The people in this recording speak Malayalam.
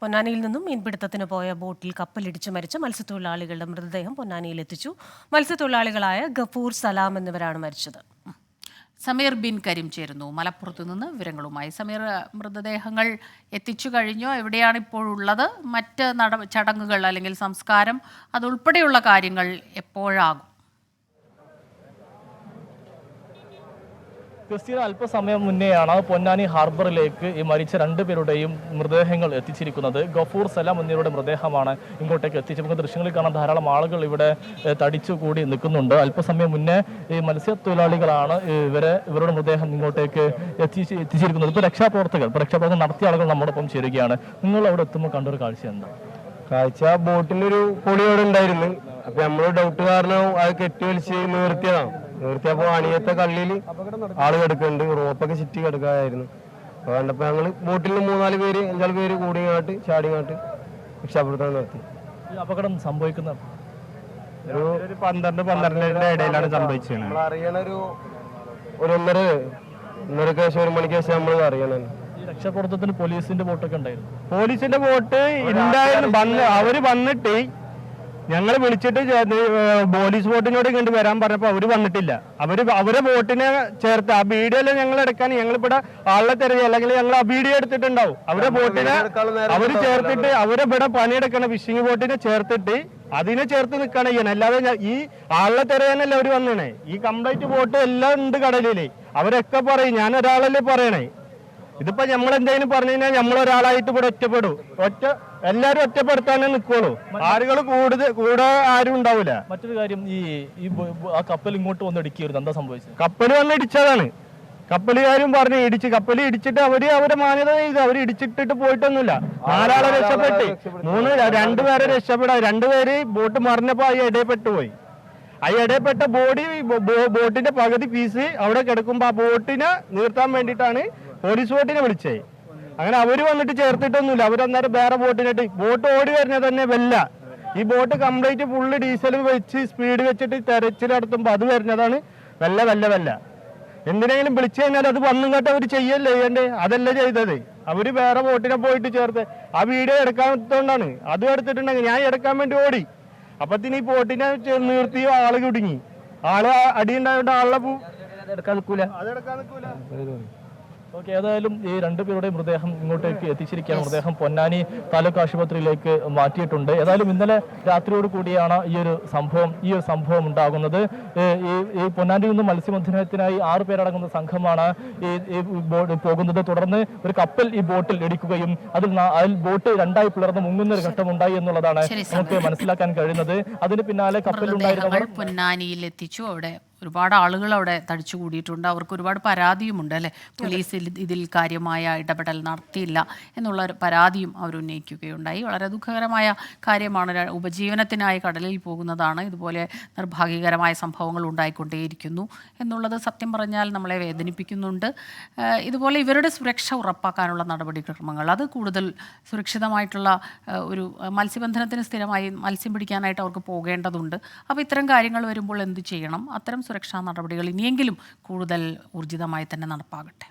പൊന്നാനിയിൽ നിന്നും മീൻപിടുത്തത്തിന് പോയ ബോട്ടിൽ കപ്പലിടിച്ചു മരിച്ച മത്സ്യത്തൊഴിലാളികളുടെ മൃതദേഹം പൊന്നാനിയിൽ എത്തിച്ചു. മത്സ്യത്തൊഴിലാളികളായ ഗഫൂർ, സലാം എന്നിവരാണ് മരിച്ചത്. സമീർ ബിൻ കരീം ചേരുന്നു മലപ്പുറത്ത് നിന്ന് വിവരങ്ങളുമായി. സമീർ, മൃതദേഹങ്ങൾ എത്തിച്ചു കഴിഞ്ഞോ? എവിടെയാണ് ഇപ്പോഴുള്ളത്? മറ്റ് ചടങ്ങുകൾ അല്ലെങ്കിൽ സംസ്കാരം അതുൾപ്പെടെയുള്ള കാര്യങ്ങൾ എപ്പോഴാകും? ക്രിസ്റ്റീന, അല്പസമയം മുന്നെയാണ് പൊന്നാനി ഹാർബറിലേക്ക് ഈ മരിച്ച രണ്ടുപേരുടെയും മൃതദേഹങ്ങൾ എത്തിച്ചിരിക്കുന്നത്. ഗഫൂർ, സലാം എന്നിവരുടെ മൃതദേഹമാണ് ഇങ്ങോട്ടേക്ക് എത്തിച്ചത്. നമുക്ക് ദൃശ്യങ്ങളിൽ കാണാൻ ധാരാളം ആളുകൾ ഇവിടെ തടിച്ചുകൂടി നിൽക്കുന്നുണ്ട്. അല്പസമയം മുന്നേ ഈ മത്സ്യത്തൊഴിലാളികളാണ് ഇവരുടെ മൃതദേഹം ഇങ്ങോട്ടേക്ക് എത്തിച്ചിരിക്കുന്നത്. ഇപ്പോൾ രക്ഷാപ്രവർത്തകർ നടത്തിയ ആളുകൾ നമ്മോടൊപ്പം ചേരുകയാണ്. നിങ്ങൾ അവിടെ എത്തുമ്പോൾ കണ്ടൊരു കാഴ്ച എന്താ? കാഴ്ച ബോട്ടിലൊരു പൊളി അവിടെ ഉണ്ടായിരുന്നു. അപ്പൊ നമ്മള് ഡൗട്ട് കാരണം അത് കെട്ടിവലിച്ച് നിർത്തിയപ്പോ അണിയത്തെ കള്ളിയിൽ ആള് കിടക്കുന്നുണ്ട്. റോപ്പൊക്കെ ചുറ്റി കിടക്കാതായിരുന്നു. അപ്പൊ കണ്ടപ്പോ ഞങ്ങള് ബോട്ടിൽ 3-4 പേര് 5 പേര് കൂടിങ്ങാട്ട് ചാടിങ്ങാട്ട് രക്ഷാപ്രവർത്തനം നടത്തി. ഈ അപകടം സംഭവിക്കുന്ന ഒരു 12-12:30 ഇടയിലാണ് സംഭവിച്ചത്. നമ്മൾ അറിയണ ഒരു 1:30 ശേഷം 1 മണിക്ക് ശേഷം നമ്മൾ അറിയണ. രക്ഷാപ്രവർത്തനത്തിന് പോലീസിന്റെ ബോട്ടൊക്കെ ഉണ്ടായിരുന്നു. പോലീസിന്റെ ബോട്ട് ഉണ്ടായിരുന്നു. അവര് വന്നിട്ട് ഞങ്ങൾ വിളിച്ചിട്ട് പോലീസ് ബോട്ടിനോട് ഇങ്ങോട്ട് വരാൻ പറഞ്ഞപ്പോ അവര് വന്നിട്ടില്ല. അവരെ ബോട്ടിനെ ചേർത്ത് ആ വീഡിയോയില് ഞങ്ങൾ എടുക്കാൻ ഞങ്ങളിവിടെ ആളെ തിരഞ്ഞു, അല്ലെങ്കിൽ ഞങ്ങൾ ആ വീഡിയോ എടുത്തിട്ടുണ്ടാവും. അവരെ ബോട്ടിനെ അവര് ചേർത്തിട്ട് അവരെ ഇവിടെ പണിയെടുക്കണ ഫിഷിംഗ് ബോട്ടിനെ ചേർത്തിട്ട് അതിനെ ചേർത്ത് നിൽക്കുകയാണ് ചെയ്യണം. അല്ലാതെ ഈ ആളെ തിരയാനല്ല അവര് വന്നേ. ഈ കംപ്ലീറ്റ് ബോട്ട് എല്ലാം ഉണ്ട് കടലില്. അവരൊക്കെ പറയും ഞാൻ ഒരാളല്ലേ പറയണേ. ഇതിപ്പോ നമ്മളെന്തെങ്കിലും പറഞ്ഞു കഴിഞ്ഞാൽ നമ്മളൊരാളായിട്ട് ഇവിടെ ഒറ്റപ്പെടും. എല്ലാരും ഒറ്റപ്പെടുത്താനേ നിൽക്കുള്ളൂ. ആളുകൾ കൂടെ ആരും ഉണ്ടാവില്ല. മറ്റൊരു കാര്യം, ആ കപ്പൽ ഇങ്ങോട്ട് വന്ന് ഇടിക്കുകയായിരുന്നു. എന്താ സംഭവിച്ചത്? കപ്പൽ വന്ന് ഇടിച്ചതാണ്. കപ്പലുകാരും പറഞ്ഞു കപ്പൽ ഇടിച്ചിട്ട് അവരെ മാന്യത ചെയ്ത് അവര് ഇടിച്ചിട്ടിട്ട് പോയിട്ടൊന്നുമില്ല. 4 ആളെ രക്ഷപ്പെട്ട് 2 പേരെ രക്ഷപ്പെടാ. 2 പേര് ബോട്ട് മറിഞ്ഞപ്പോ ആ ഇടയിൽപ്പെട്ടു പോയി. ആ ഇടയിൽപ്പെട്ട ബോട്ടിന്റെ പകുതി പീസ് അവിടെ കിടക്കുമ്പോ ആ ബോട്ടിനെ നിർത്താൻ വേണ്ടിയിട്ടാണ് പോലീസ് ബോട്ടിനെ വിളിച്ചേ. അങ്ങനെ അവര് വന്നിട്ട് ചേർത്തിട്ടൊന്നുമില്ല. അവരന്നേരം വേറെ ബോട്ടിനിട്ട് ബോട്ട് ഓടി വരുന്നത് തന്നെ വെല്ല. ഈ ബോട്ട് കംപ്ലീറ്റ് ഫുള്ള് ഡീസൽ വെച്ച് സ്പീഡ് വെച്ചിട്ട് തെരച്ചിൽ നടത്തുമ്പോൾ അത് വരുന്നതാണ് വെല്ല. എന്തിനെങ്കിലും വിളിച്ചു കഴിഞ്ഞാൽ അത് വന്നും കേട്ട് അവർ ചെയ്യല്ലേ ചെയ്യണ്ടേ? അതല്ല ചെയ്തത്. അവര് വേറെ ബോട്ടിനെ പോയിട്ട് ചേർത്ത് ആ വീഡിയോ എടുക്കാത്തതുകൊണ്ടാണ്. അതും എടുത്തിട്ടുണ്ടെങ്കിൽ ഞാൻ എടുക്കാൻ വേണ്ടി ഓടി. അപ്പത്തിന് ഈ ബോട്ടിനെ നിർത്തി ആള് കുടുങ്ങി. ആള് അടിയുണ്ടായിട്ട് ആളെ അതെടുക്കാൻ നിൽക്കൂല. ഓക്കെ, ഏതായാലും ഈ രണ്ടുപേരുടെയും മൃതദേഹം ഇങ്ങോട്ടേക്ക് എത്തിച്ചിരിക്കുകയാണ്. മൃതദേഹം പൊന്നാനി താലൂക്ക് ആശുപത്രിയിലേക്ക് മാറ്റിയിട്ടുണ്ട്. ഏതായാലും ഇന്നലെ രാത്രിയോട് കൂടിയാണ് ഈ ഒരു സംഭവം ഉണ്ടാകുന്നത്. ഈ പൊന്നാനിയിൽ നിന്നും മത്സ്യബന്ധനത്തിനായി 6 പേരടങ്ങുന്ന സംഘമാണ് പോകുന്നത്. തുടർന്ന് ഒരു കപ്പൽ ഈ ബോട്ടിൽ ഇടിക്കുകയും അതിൽ ബോട്ട് 2ആയി പിളർന്ന് മുങ്ങുന്ന ഒരു ഘട്ടം ഉണ്ടായി എന്നുള്ളതാണ് നമുക്ക് മനസ്സിലാക്കാൻ കഴിയുന്നത്. അതിന് പിന്നാലെ കപ്പലിലുണ്ടായിരുന്നവർ പൊന്നാനിയിൽ എത്തിച്ചു. അവിടെ ഒരുപാട് ആളുകൾ അവിടെ തടിച്ചു കൂടിയിട്ടുണ്ട്. അവർക്ക് ഒരുപാട് പരാതിയുമുണ്ട് അല്ലേ? പോലീസ് ഇതിൽ കാര്യമായ ഇടപെടൽ നടത്തിയില്ല എന്നുള്ള ഒരു പരാതിയും അവർ ഉന്നയിക്കുകയുണ്ടായി. വളരെ ദുഃഖകരമായ കാര്യമാണ്. ഉപജീവനത്തിനായി കടലിൽ പോകുന്നതാണ്. ഇതുപോലെ നിർഭാഗ്യകരമായ സംഭവങ്ങൾ ഉണ്ടായിക്കൊണ്ടേയിരിക്കുന്നു എന്നുള്ളത് സത്യം പറഞ്ഞാൽ നമ്മളെ വേദനിപ്പിക്കുന്നുണ്ട്. ഇതുപോലെ ഇവരുടെ സുരക്ഷ ഉറപ്പാക്കാനുള്ള നടപടിക്രമങ്ങൾ അത് കൂടുതൽ സുരക്ഷിതമായിട്ടുള്ള ഒരു മത്സ്യബന്ധനത്തിന് സ്ഥിരമായി മത്സ്യം പിടിക്കാനായിട്ട് അവർക്ക് പോകേണ്ടതുണ്ട്. അപ്പോൾ ഇത്തരം കാര്യങ്ങൾ വരുമ്പോൾ എന്ത് ചെയ്യണം? അത്തരം സുരക്ഷാ നടപടികൾ ഇനിയെങ്കിലും കൂടുതൽ ഊർജിതമായി തന്നെ നടപ്പാകട്ടെ.